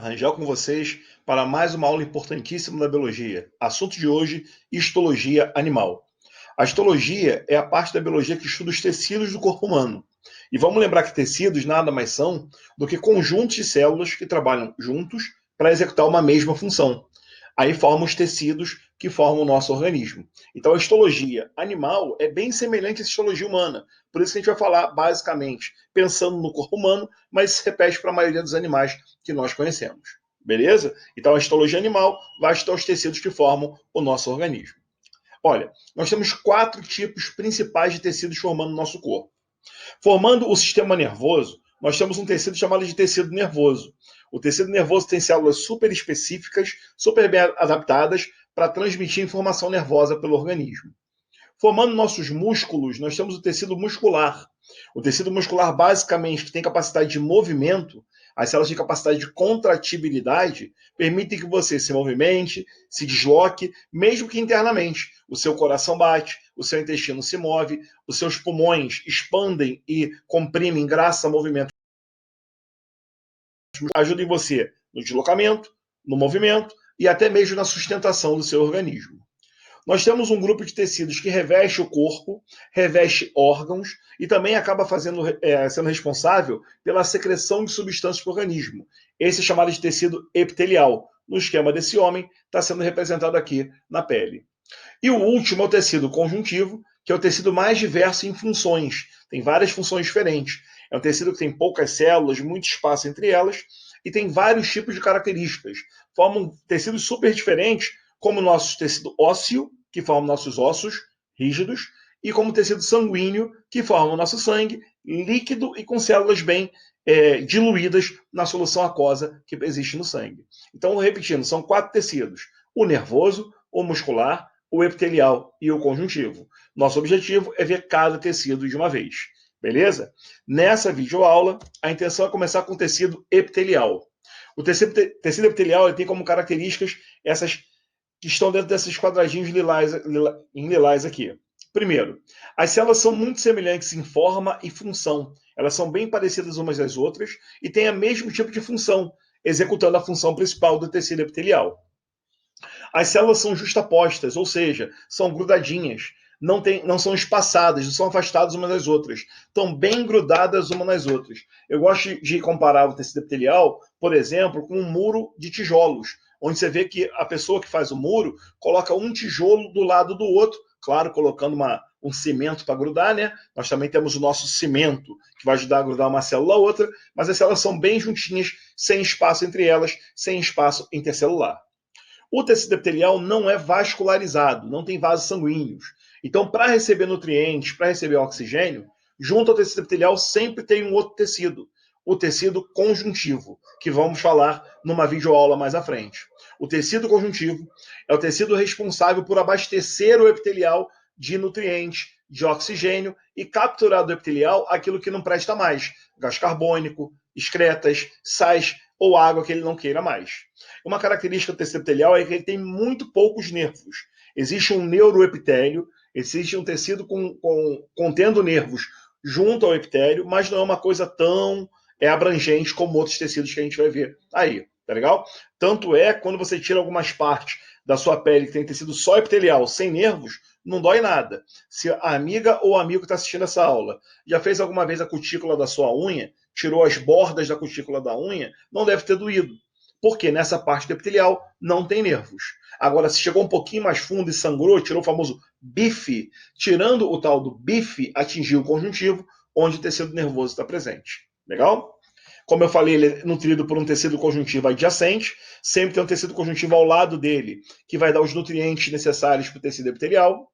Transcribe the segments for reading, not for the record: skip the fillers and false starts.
Rangel com vocês para mais uma aula importantíssima da biologia. Assunto de hoje, histologia animal. A histologia é a parte da biologia que estuda os tecidos do corpo humano. E vamos lembrar que tecidos nada mais são do que conjuntos de células que trabalham juntos para executar uma mesma função. Aí formam os tecidos que formam o nosso organismo. Então a histologia animal é bem semelhante à histologia humana. Por isso que a gente vai falar basicamente pensando no corpo humano, mas se repete para a maioria dos animais que nós conhecemos. Beleza? Então a histologia animal vai estudar os tecidos que formam o nosso organismo. Olha, nós temos 4 tipos principais de tecidos formando o nosso corpo. Formando o sistema nervoso, nós temos um tecido chamado de tecido nervoso. O tecido nervoso tem células super específicas, super bem adaptadas para transmitir informação nervosa pelo organismo. Formando nossos músculos, nós temos o tecido muscular. O tecido muscular, basicamente, que tem capacidade de movimento, as células têm capacidade de contratibilidade, permitem que você se movimente, se desloque, mesmo que internamente. O seu coração bate, o seu intestino se move, os seus pulmões expandem e comprimem graças a movimentos. Ajudem você no deslocamento, no movimento e até mesmo na sustentação do seu organismo. Nós temos um grupo de tecidos que reveste o corpo, reveste órgãos e também acaba sendo responsável pela secreção de substâncias para o organismo. Esse é chamado de tecido epitelial. No esquema desse homem, está sendo representado aqui na pele. E o último é o tecido conjuntivo, que é o tecido mais diverso em funções. Tem várias funções diferentes. É um tecido que tem poucas células, muito espaço entre elas, e tem vários tipos de características. Formam tecidos super diferentes, como o nosso tecido ósseo, que forma nossos ossos rígidos, e como o tecido sanguíneo, que forma o nosso sangue líquido e com células bem diluídas na solução aquosa que existe no sangue. Então, repetindo, são 4 tecidos: o nervoso, o muscular, o epitelial e o conjuntivo. Nosso objetivo é ver cada tecido de uma vez. Beleza? Nessa videoaula, a intenção é começar com o tecido epitelial. O tecido epitelial ele tem como características essas que estão dentro desses quadradinhos em lilás aqui. Primeiro, as células são muito semelhantes em forma e função. Elas são bem parecidas umas das outras e têm o mesmo tipo de função, executando a função principal do tecido epitelial. As células são justapostas, ou seja, são grudadinhas, não são espaçadas, não são afastadas umas das outras, estão bem grudadas umas nas outras. Eu gosto de comparar o tecido epitelial, por exemplo, com um muro de tijolos, onde você vê que a pessoa que faz o muro coloca um tijolo do lado do outro, claro, colocando um cimento para grudar, né? Nós também temos o nosso cimento, que vai ajudar a grudar uma célula a outra, mas as células são bem juntinhas, sem espaço entre elas, sem espaço intercelular. O tecido epitelial não é vascularizado, não tem vasos sanguíneos. Então, para receber nutrientes, para receber oxigênio, junto ao tecido epitelial sempre tem um outro tecido, o tecido conjuntivo, que vamos falar numa videoaula mais à frente. O tecido conjuntivo é o tecido responsável por abastecer o epitelial de nutrientes, de oxigênio e capturar do epitelial aquilo que não presta mais, gás carbônico, excretas, sais ou água que ele não queira mais. Uma característica do tecido epitelial é que ele tem muito poucos nervos. Existe um neuroepitélio, existe um tecido contendo nervos junto ao epitélio, mas não é uma coisa tão abrangente como outros tecidos que a gente vai ver aí, tá legal? Tanto é, quando você tira algumas partes da sua pele que tem tecido só epitelial, sem nervos, não dói nada. Se a amiga ou amigo que está assistindo essa aula já fez alguma vez a cutícula da sua unha, tirou as bordas da cutícula da unha, não deve ter doído, porque nessa parte do epitelial não tem nervos. Agora, se chegou um pouquinho mais fundo e sangrou, tirou o famoso bife, tirando o tal do bife, atingiu o conjuntivo, onde o tecido nervoso está presente. Legal? Como eu falei, ele é nutrido por um tecido conjuntivo adjacente, sempre tem um tecido conjuntivo ao lado dele, que vai dar os nutrientes necessários para o tecido epitelial.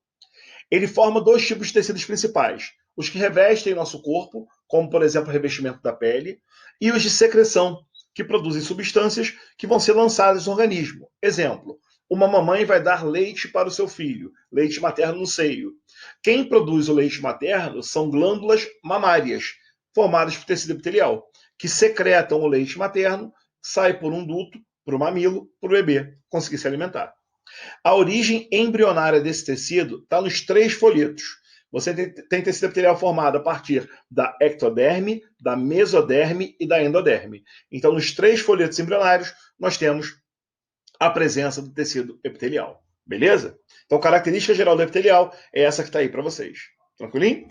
Ele forma 2 tipos de tecidos principais: os que revestem nosso corpo, como por exemplo o revestimento da pele, e os de secreção, que produzem substâncias que vão ser lançadas no organismo. Exemplo, uma mamãe vai dar leite para o seu filho, leite materno no seio. Quem produz o leite materno são glândulas mamárias, formadas por tecido epitelial, que secretam o leite materno, sai por um duto, para o mamilo, para o bebê conseguir se alimentar. A origem embrionária desse tecido está nos 3 folhetos. Você tem tecido epitelial formado a partir da ectoderme, da mesoderme e da endoderme. Então, nos 3 folhetos embrionários, nós temos a presença do tecido epitelial. Beleza? Então, característica geral do epitelial é essa que está aí para vocês. Tranquilinho?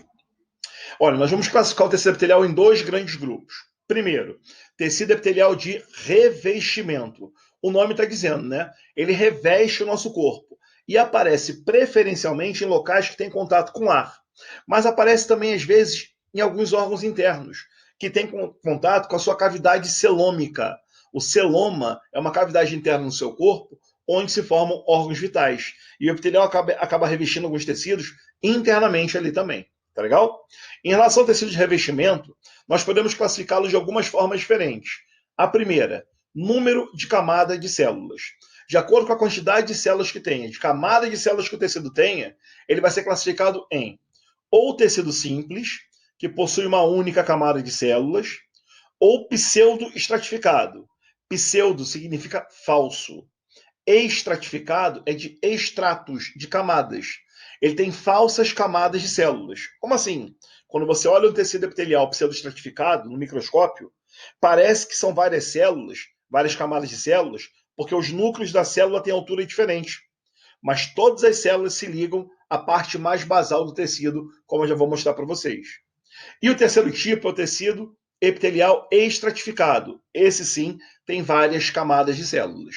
Olha, nós vamos classificar o tecido epitelial em 2 grandes grupos. Primeiro, tecido epitelial de revestimento. O nome está dizendo, né? Ele reveste o nosso corpo e aparece preferencialmente em locais que têm contato com ar. Mas aparece também, às vezes, em alguns órgãos internos, que têm contato com a sua cavidade celômica. O celoma é uma cavidade interna no seu corpo onde se formam órgãos vitais. E o epitelial acaba revestindo alguns tecidos internamente ali também. Tá legal? Em relação ao tecido de revestimento, nós podemos classificá-lo de algumas formas diferentes. A primeira, número de camada de células. De acordo com a quantidade de células que tenha, de camada de células que o tecido tenha, ele vai ser classificado em ou tecido simples, que possui uma única camada de células, ou pseudo-estratificado. Pseudo significa falso. Estratificado é de estratos, de camadas. Ele tem falsas camadas de células. Como assim? Quando você olha um tecido epitelial pseudoestratificado no microscópio, parece que são várias células, várias camadas de células, porque os núcleos da célula têm altura diferente. Mas todas as células se ligam à parte mais basal do tecido, como eu já vou mostrar para vocês. E o terceiro tipo é o tecido epitelial estratificado. Esse sim tem várias camadas de células.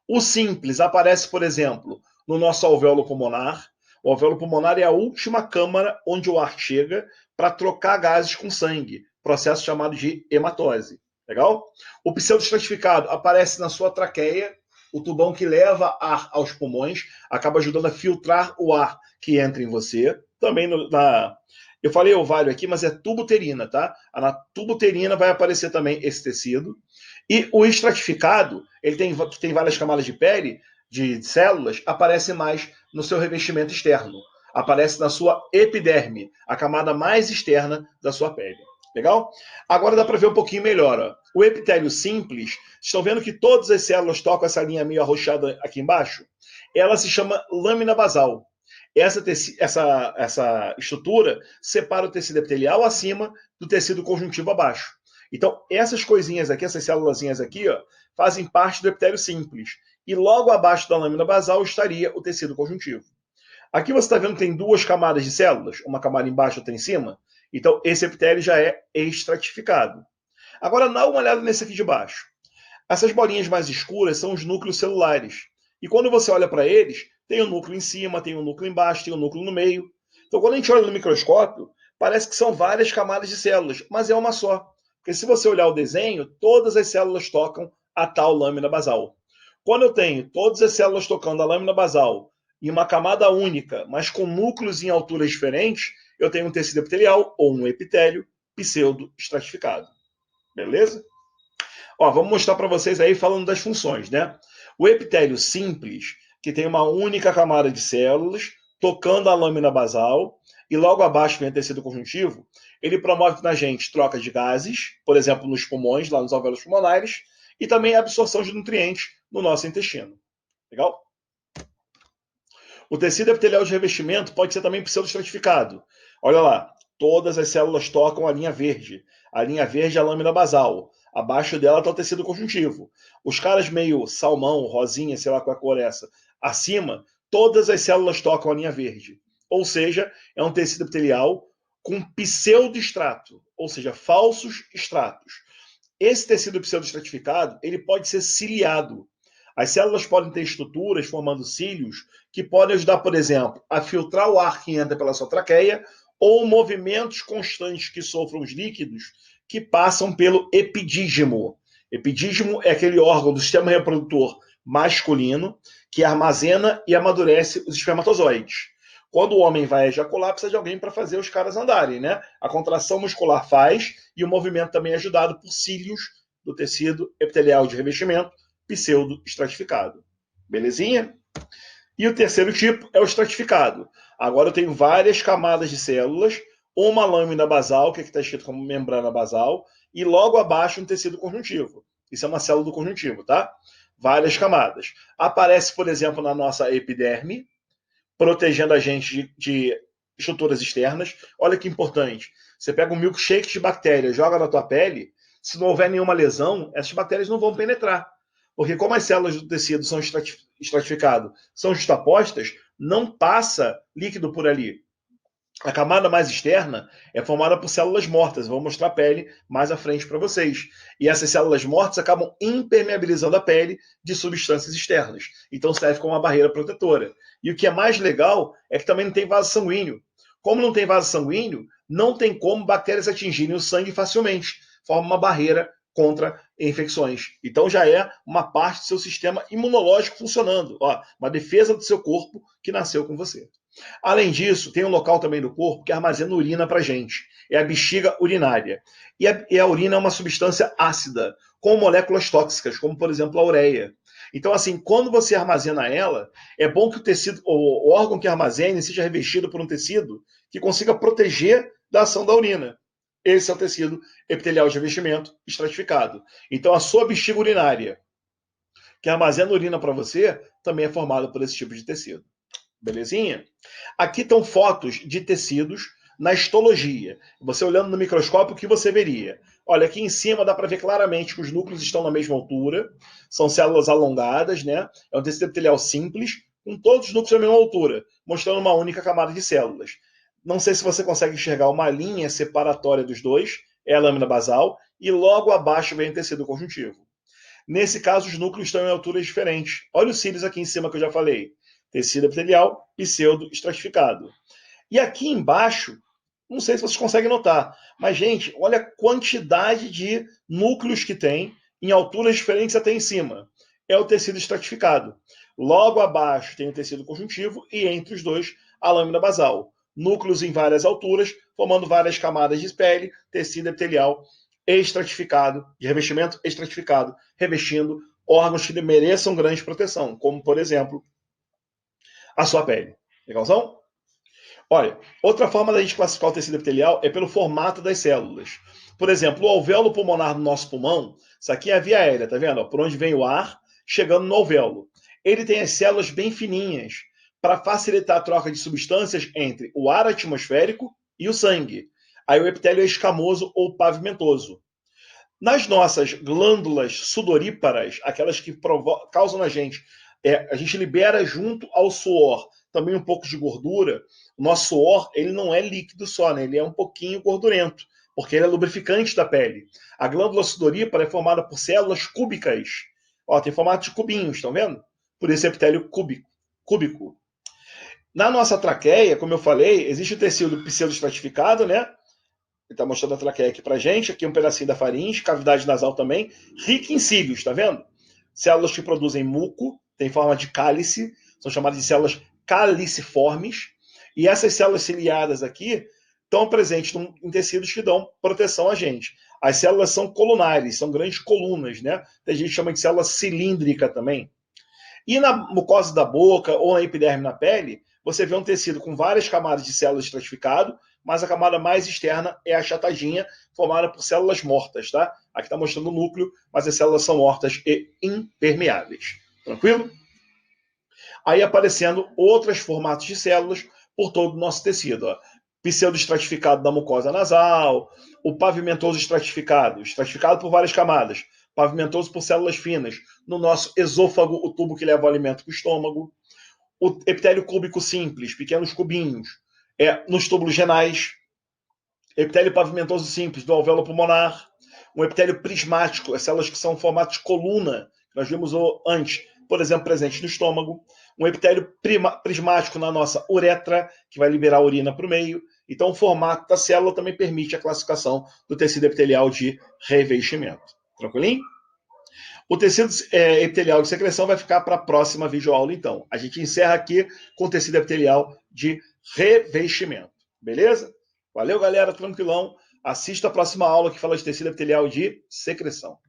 O simples aparece, por exemplo, no nosso alvéolo pulmonar. O alvéolo pulmonar é a última câmara onde o ar chega para trocar gases com sangue, processo chamado de hematose. Legal? O pseudoestratificado aparece na sua traqueia, o tubão que leva ar aos pulmões, acaba ajudando a filtrar o ar que entra em você. Também eu falei ovário aqui, mas é tubo uterina, tá? Na tubo uterina vai aparecer também esse tecido. E o estratificado, ele tem várias camadas de pele, de células, aparece mais no seu revestimento externo. Aparece na sua epiderme, a camada mais externa da sua pele. Legal? Agora dá para ver um pouquinho melhor. Ó. O epitélio simples, estão vendo que todas as células tocam essa linha meio arroxeada aqui embaixo? Ela se chama lâmina basal. Essa estrutura separa o tecido epitelial acima do tecido conjuntivo abaixo. Então, essas coisinhas aqui, essas célulazinhas aqui, ó, fazem parte do epitélio simples. E logo abaixo da lâmina basal estaria o tecido conjuntivo. Aqui você está vendo que tem 2 camadas de células, uma camada embaixo e outra em cima. Então, esse epitélio já é estratificado. Agora, dá uma olhada nesse aqui de baixo. Essas bolinhas mais escuras são os núcleos celulares. E quando você olha para eles, tem um núcleo em cima, tem um núcleo embaixo, tem um núcleo no meio. Então, quando a gente olha no microscópio, parece que são várias camadas de células, mas é uma só. Porque se você olhar o desenho, todas as células tocam a tal lâmina basal. Quando eu tenho todas as células tocando a lâmina basal em uma camada única, mas com núcleos em alturas diferentes, eu tenho um tecido epitelial ou um epitélio pseudo-estratificado. Beleza? Ó, vamos mostrar para vocês aí falando das funções, né? O epitélio simples, que tem uma única camada de células, tocando a lâmina basal, e logo abaixo vem o tecido conjuntivo, ele promove na gente troca de gases, por exemplo, nos pulmões, lá nos alvéolos pulmonares, e também a absorção de nutrientes no nosso intestino. Legal? O tecido epitelial de revestimento pode ser também pseudoestratificado. Olha lá, todas as células tocam a linha verde. A linha verde é a lâmina basal. Abaixo dela está o tecido conjuntivo. Os caras meio salmão, rosinha, sei lá qual é a cor é essa, acima, todas as células tocam a linha verde. Ou seja, é um tecido epitelial com pseudoestrato, ou seja, falsos estratos. Esse tecido pseudoestratificado, ele pode ser ciliado. As células podem ter estruturas formando cílios que podem ajudar, por exemplo, a filtrar o ar que entra pela sua traqueia ou movimentos constantes que sofram os líquidos que passam pelo epidídimo. Epidídimo é aquele órgão do sistema reprodutor masculino que armazena e amadurece os espermatozoides. Quando o homem vai ejacular, precisa de alguém para fazer os caras andarem, né? A contração muscular faz e o movimento também é ajudado por cílios do tecido epitelial de revestimento pseudo-estratificado. Belezinha? E o terceiro tipo é o estratificado. Agora eu tenho várias camadas de células, uma lâmina basal, que aqui está escrito como membrana basal, e logo abaixo um tecido conjuntivo. Isso é uma célula do conjuntivo, tá? Várias camadas. Aparece, por exemplo, na nossa epiderme, protegendo a gente de estruturas externas. Olha que importante. Você pega um milkshake de bactérias, joga na tua pele, se não houver nenhuma lesão, essas bactérias não vão penetrar. Porque como as células do tecido são estratificadas, são justapostas, não passa líquido por ali. A camada mais externa é formada por células mortas. Vou mostrar a pele mais à frente para vocês. E essas células mortas acabam impermeabilizando a pele de substâncias externas. Então serve como uma barreira protetora. E o que é mais legal é que também não tem vaso sanguíneo. Como não tem vaso sanguíneo, não tem como bactérias atingirem o sangue facilmente. Forma uma barreira contra infecções. Então já é uma parte do seu sistema imunológico funcionando. Ó, uma defesa do seu corpo que nasceu com você. Além disso, tem um local também do corpo que armazena urina para a gente. É a bexiga urinária. E a urina é uma substância ácida, com moléculas tóxicas, como por exemplo a ureia. Então, assim, quando você armazena ela, é bom que o tecido, o órgão que armazene seja revestido por um tecido que consiga proteger da ação da urina. Esse é o tecido epitelial de revestimento estratificado. Então, a sua bexiga urinária, que armazena urina para você, também é formada por esse tipo de tecido. Belezinha? Aqui estão fotos de tecidos na histologia. Você olhando no microscópio, o que você veria? Olha, aqui em cima dá para ver claramente que os núcleos estão na mesma altura, são células alongadas, né? É um tecido epitelial simples, com todos os núcleos na mesma altura, mostrando uma única camada de células. Não sei se você consegue enxergar uma linha separatória dos dois, é a lâmina basal, e logo abaixo vem o tecido conjuntivo. Nesse caso, os núcleos estão em alturas diferentes. Olha os cílios aqui em cima que eu já falei. Tecido epitelial pseudo-estratificado. E aqui embaixo, não sei se vocês conseguem notar, mas, gente, olha a quantidade de núcleos que tem em alturas diferentes até em cima. É o tecido estratificado. Logo abaixo tem o tecido conjuntivo e entre os dois a lâmina basal. Núcleos em várias alturas, formando várias camadas de pele, tecido epitelial estratificado, de revestimento estratificado, revestindo órgãos que mereçam grande proteção, como, por exemplo, a sua pele. Legalzão? Olha, outra forma da gente classificar o tecido epitelial é pelo formato das células. Por exemplo, o alvéolo pulmonar do nosso pulmão, isso aqui é a via aérea, tá vendo? Por onde vem o ar, chegando no alvéolo. Ele tem as células bem fininhas, para facilitar a troca de substâncias entre o ar atmosférico e o sangue. Aí o epitélio é escamoso ou pavimentoso. Nas nossas glândulas sudoríparas, aquelas que causam na gente, a gente libera junto ao suor também um pouco de gordura. O nosso suor, ele não é líquido só, né? Ele é um pouquinho gordurento, porque ele é lubrificante da pele. A glândula sudorípara é formada por células cúbicas. Ó, tem formato de cubinhos, estão vendo? Por esse epitélio cúbico. Na nossa traqueia, como eu falei, existe o tecido pseudoestratificado, né? Ele está mostrando a traqueia aqui pra gente. Aqui um pedacinho da faringe, cavidade nasal também, rica em cílios, tá vendo? Células que produzem muco, tem forma de cálice, são chamadas de células caliciformes. E essas células ciliadas aqui estão presentes em tecidos que dão proteção a gente. As células são colunares, são grandes colunas, né? Tem gente que chama de célula cilíndrica também. E na mucosa da boca ou na epiderme na pele, você vê um tecido com várias camadas de células estratificado, mas a camada mais externa é achatadinha, formada por células mortas, tá? Aqui está mostrando o núcleo, mas as células são mortas e impermeáveis. Tranquilo? Aí aparecendo outros formatos de células por todo o nosso tecido. Ó. Pseudoestratificado da mucosa nasal, o pavimentoso estratificado, estratificado por várias camadas, pavimentoso por células finas, no nosso esôfago, o tubo que leva o alimento para o estômago, o epitélio cúbico simples, pequenos cubinhos, nos túbulos renais, epitélio pavimentoso simples do alvéolo pulmonar, um epitélio prismático, as células que são em formato de coluna, que nós vimos antes, por exemplo, presente no estômago, um epitélio prismático na nossa uretra, que vai liberar a urina para o meio. Então, o formato da célula também permite a classificação do tecido epitelial de revestimento. Tranquilinho? O tecido epitelial de secreção vai ficar para a próxima videoaula, então. A gente encerra aqui com o tecido epitelial de revestimento. Beleza? Valeu, galera. Tranquilão. Assista a próxima aula que fala de tecido epitelial de secreção.